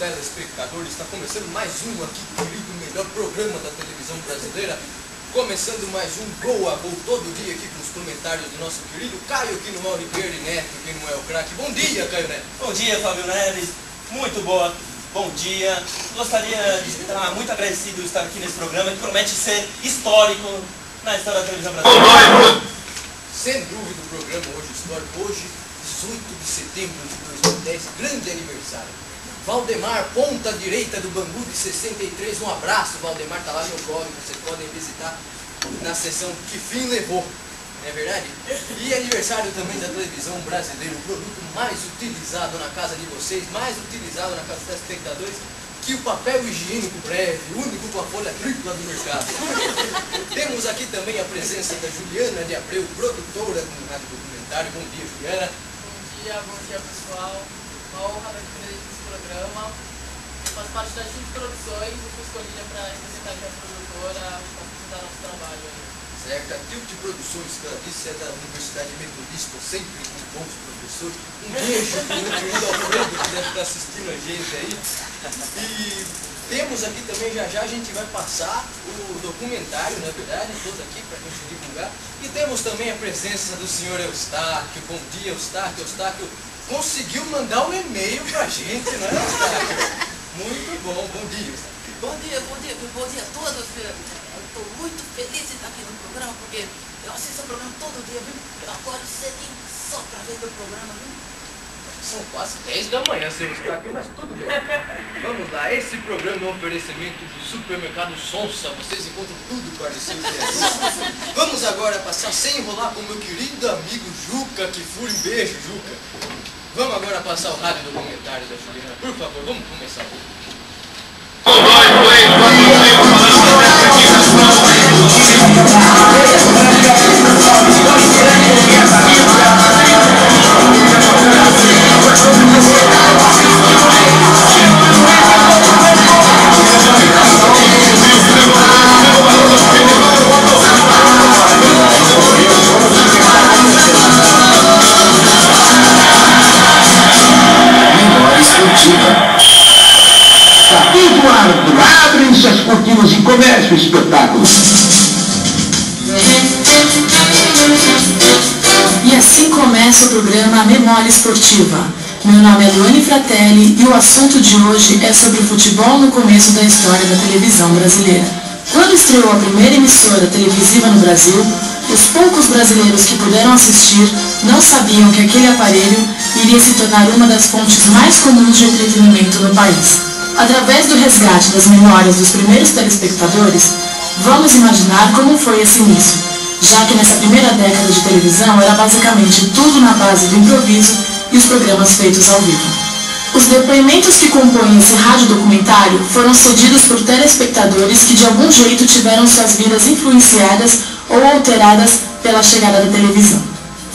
telespectadores, está começando mais um aqui, querido, melhor programa da televisão brasileira. Começando mais um Gol a Gol, todo dia aqui com os comentários do nosso querido Caio, que não é o Ribeiro Neto, que não é o craque. Bom dia, Caio Neto. Bom dia, Fábio Neves. Muito boa. Bom dia. Gostaria de estar muito agradecido de estar aqui nesse programa que promete ser histórico na história da televisão brasileira. Sem dúvida o programa hoje histórico. Hoje, 18 de setembro de 2010, grande aniversário. Valdemar, ponta direita do Bangu de 63. Um abraço, Valdemar, está lá no blog, vocês podem visitar na sessão Que Fim Levou. Não é verdade? E aniversário também da televisão brasileira, o produto mais utilizado na casa de vocês, mais utilizado na casa dos espectadores, que o papel higiênico breve, único com a folha tripla do mercado. Temos aqui também a presença da Juliana de Abreu, produtora do Rádio Documentário. Bom dia, Juliana. Bom dia pessoal. Uma honra estar aqui nesse programa. Eu faço parte da Chute Produções e fui escolhida para representar aqui a produtora para apresentar nosso trabalho. Certo, a Tilt Produções, que ela disse, é da Universidade Metodista, sempre com bons professores. Um beijo para o meu Alfredo, que deve estar assistindo a gente aí. E temos aqui também, já a gente vai passar o documentário, na verdade, todo aqui para a gente divulgar. E temos também a presença do senhor Eustáquio. Bom dia, Eustáquio. Eustáquio conseguiu mandar um e-mail para a gente, não é, Eustáquio? Muito bom, bom dia, Eustáquio. Bom dia a todos. Eu estou muito feliz de estar aqui no programa, porque eu assisto o programa todo dia, viu? Eu acordo cedinho só para ver o programa, viu? São quase 10 da manhã, seu Eustáquio, mas tudo bem. Vamos lá, esse programa é um oferecimento do supermercado Sonsa. Vocês encontram tudo parecido assim. Vamos agora passar, sem enrolar, com o meu querido amigo Juca, que fura. Um beijo, Juca. Vamos agora passar o rádio documentário da Juliana. Por favor, vamos começar. Abrem-se as cortinas e comece o espetáculo. E assim começa o programa Memória Esportiva. Meu nome é Luane Fratelli e o assunto de hoje é sobre o futebol no começo da história da televisão brasileira. Quando estreou a primeira emissora televisiva no Brasil, os poucos brasileiros que puderam assistir não sabiam que aquele aparelho iria se tornar uma das fontes mais comuns de entretenimento no país. Através do resgate das memórias dos primeiros telespectadores, vamos imaginar como foi esse início, já que nessa primeira década de televisão era basicamente tudo na base do improviso e os programas feitos ao vivo. Os depoimentos que compõem esse rádio documentário foram cedidos por telespectadores que de algum jeito tiveram suas vidas influenciadas ou alteradas pela chegada da televisão.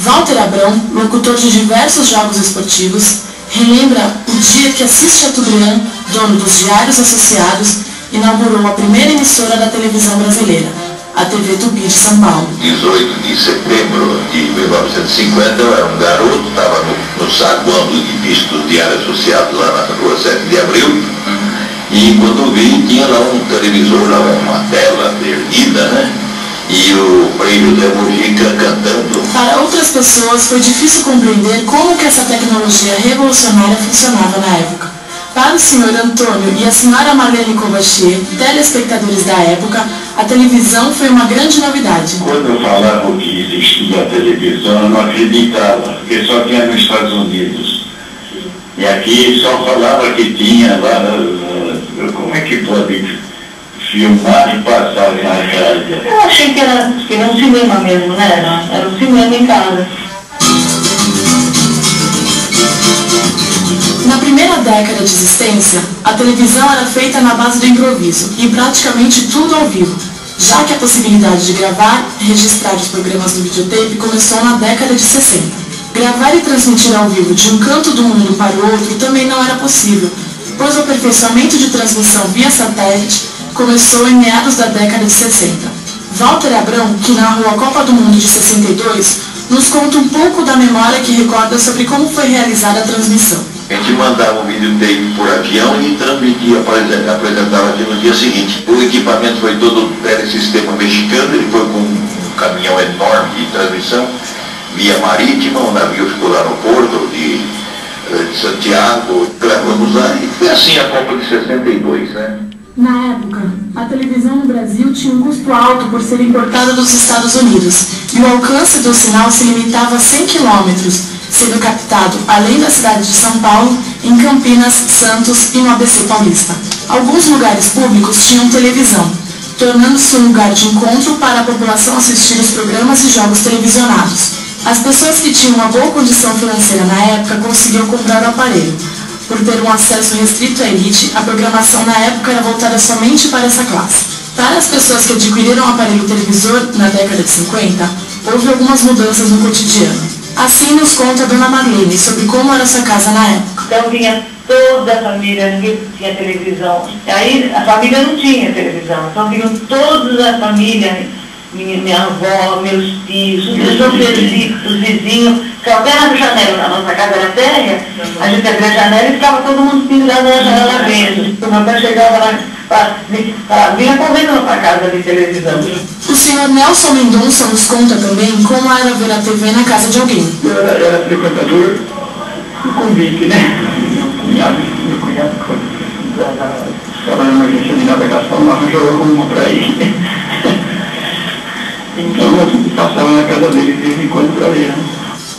Walter Abrão, locutor de diversos jogos esportivos, relembra o dia que Assis Chateaubriand, dono dos Diários Associados, inaugurou a primeira emissora da televisão brasileira, a TV Tupi de São Paulo. 18 de setembro de 1950, eu era um garoto, estava no saguão do edifício dos Diários Associados, lá na rua 7 de Abril, e quando vi, tinha lá um televisor, lá uma tela erguida, né? E o Frei José Mujica cantando. Para outras pessoas foi difícil compreender como que essa tecnologia revolucionária funcionava na época. Para o senhor Antônio e a senhora Marlene Covachier, telespectadores da época, a televisão foi uma grande novidade. Quando eu falava que existia a televisão, eu não acreditava, porque só tinha nos Estados Unidos. E aqui só falava que tinha lá, como é que pode filmar e passar na rádio? Eu achei que era um cinema mesmo, né? Era um cinema em casa. Na primeira década de existência, a televisão era feita na base do improviso e praticamente tudo ao vivo, já que a possibilidade de gravar e registrar os programas do videotape começou na década de 60. Gravar e transmitir ao vivo de um canto do mundo para o outro também não era possível, pois o aperfeiçoamento de transmissão via satélite começou em meados da década de 60. Walter Abrão, que narrou a Copa do Mundo de 62, nos conta um pouco da memória que recorda sobre como foi realizada a transmissão. A gente mandava um videotape por avião e transmitia, apresentava aqui no dia seguinte. O equipamento foi todo telesistema mexicano, ele foi com um caminhão enorme de transmissão, via marítima, o navio ficou lá no porto de Santiago, gravamos lá, e foi assim a Copa de 62, né? Na época, a televisão no Brasil tinha um custo alto por ser importada dos Estados Unidos, e o alcance do sinal se limitava a 100 quilômetros, sendo captado, além da cidade de São Paulo, em Campinas, Santos e no ABC Paulista. Alguns lugares públicos tinham televisão, tornando-se um lugar de encontro para a população assistir os programas e jogos televisionados. As pessoas que tinham uma boa condição financeira na época conseguiam comprar o aparelho. Por ter um acesso restrito à elite, a programação na época era voltada somente para essa classe. Para as pessoas que adquiriram o aparelho televisor na década de 50, houve algumas mudanças no cotidiano. Assim nos conta a dona Marlene sobre como era sua casa na época. Então vinha toda a família, ninguém tinha televisão. Aí a família não tinha televisão, então vinham toda a família, minha avó, meus tios, os vizinhos, ficavam até na janela, a nossa casa era térrea, a gente abria a janela e ficava todo mundo pendurado na janela vendo. O meu pai chegava lá, vinha correndo para casa de televisão. O senhor Nelson Mendonça nos conta também como era ver a TV na casa de alguém. Eu era frequentador do convite, né? Meu cunhado, trabalhando na agência de navegação, lá arranjou uma para ir. Então eu passava na casa dele de vez em quando para ver.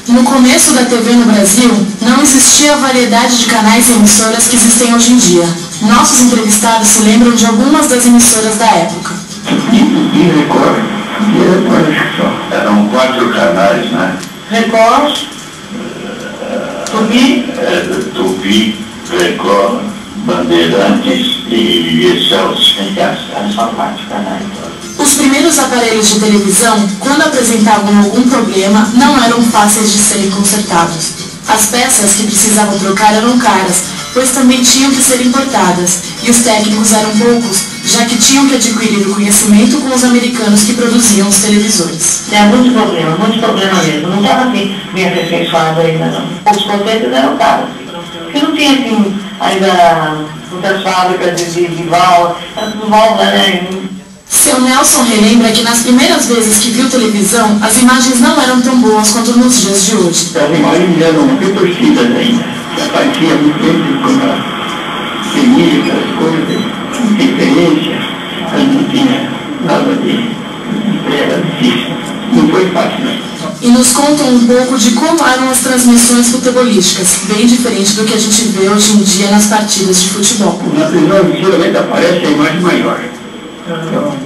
No começo da TV no Brasil, não existia a variedade de canais e emissoras que existem hoje em dia. Nossos entrevistados se lembram de algumas das emissoras da época. E Record, só. Eram 4 canais, né? Record, Tupi, Record, Bandeirantes e Excelsior. eram só 4 canais. Os primeiros aparelhos de televisão, quando apresentavam algum problema, não eram fáceis de serem consertados. As peças que precisavam trocar eram caras, pois também tinham que ser importadas, e os técnicos eram poucos, já que tinham que adquirir o conhecimento com os americanos que produziam os televisores. Tinha muito problema mesmo. Não estava assim, bem aperfeiçoado ainda não. Os conceitos eram caros. Porque não tinha assim, ainda muitas fábricas de válvula, era tudo válvula, né? Seu Nelson relembra que nas primeiras vezes que viu televisão, as imagens não eram tão boas quanto nos dias de hoje. As imagens eram retorcidas ainda. Aparecia muito tempo quando a semia, aquelas coisas, interferência, não tinha nada de era difícil. Não foi fácil, né? E nos contam um pouco de como eram as transmissões futebolísticas, bem diferente do que a gente vê hoje em dia nas partidas de futebol. Na televisão geralmente aparece a imagem maior. Então,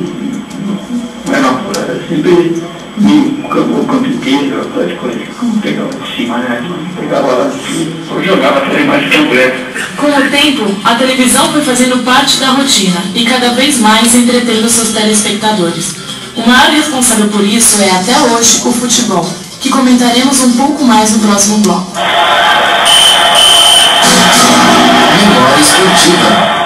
não era uma sempre o campo inteiro, aquelas coisas, como pegava de cima, né? Pegava lá e jogava aquela imagem completa. Com o tempo, a televisão foi fazendo parte da rotina e cada vez mais entretendo seus telespectadores. O maior responsável por isso é, até hoje, o futebol, que comentaremos um pouco mais no próximo bloco. Memória Esportiva.